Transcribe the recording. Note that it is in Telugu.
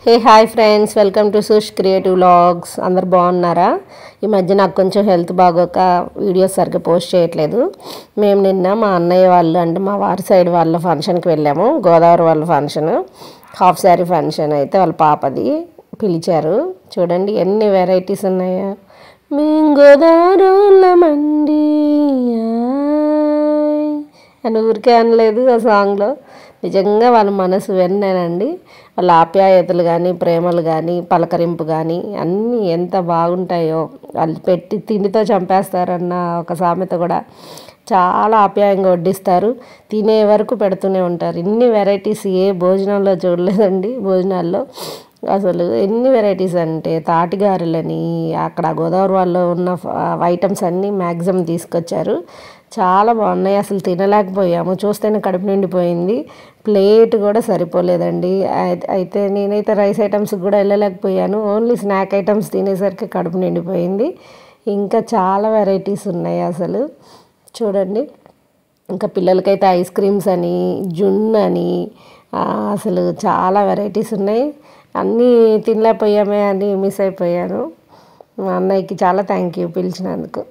Hey hi friends, welcome to సుష్ creative vlogs. అందరు బాగున్నారా? ఈ మధ్య నాకు కొంచెం హెల్త్ బాగోక వీడియోస్ సరిగ్గా పోస్ట్ చేయట్లేదు. మేము నిన్న మా అన్నయ్య వాళ్ళు అంటే మా వారి సైడ్ వాళ్ళ ఫంక్షన్కి వెళ్ళాము. గోదావరి వాళ్ళ ఫంక్షన్, హాఫ్ శారీ ఫంక్షన్. అయితే వాళ్ళ పాపది పిలిచారు. చూడండి ఎన్ని వెరైటీస్ ఉన్నాయో. మేము గోదావరి అని ఊరికే అనలేదు ఆ సాంగ్లో. నిజంగా వాళ్ళ మనసు వెన్నానండి. వాళ్ళ ఆప్యాయతలు కానీ, ప్రేమలు కానీ, పలకరింపు కానీ అన్నీ ఎంత బాగుంటాయో. వాళ్ళు పెట్టి తిండితో చంపేస్తారన్న ఒక సామెత కూడా. చాలా ఆప్యాయంగా వడ్డిస్తారు, తినే వరకు పెడుతూనే ఉంటారు. ఇన్ని వెరైటీస్ ఏ భోజనంలో చూడలేదండి. భోజనాల్లో అసలు ఎన్ని వెరైటీస్ అంటే తాటిగారులని, అక్కడ గోదావరి వాళ్ళు ఉన్న ఐటమ్స్ అన్నీ మ్యాక్సిమం తీసుకొచ్చారు. చాలా బాగున్నాయి. అసలు తినలేకపోయాము, చూస్తేనే కడుపు నిండిపోయింది. ప్లేట్ కూడా సరిపోలేదండి. అయితే నేనైతే రైస్ ఐటమ్స్ కూడా వెళ్ళలేకపోయాను. ఓన్లీ స్నాక్ ఐటమ్స్ తినేసరికి కడుపు నిండిపోయింది. ఇంకా చాలా వెరైటీస్ ఉన్నాయి అసలు. చూడండి, ఇంకా పిల్లలకైతే ఐస్ క్రీమ్స్ అని, జున్ను అని, అసలు చాలా వెరైటీస్ ఉన్నాయి. అన్నీ తినలేకపోయామే అని మిస్ అయిపోయాను. మా అన్నయ్యకి చాలా థ్యాంక్ యూ పిలిచినందుకు.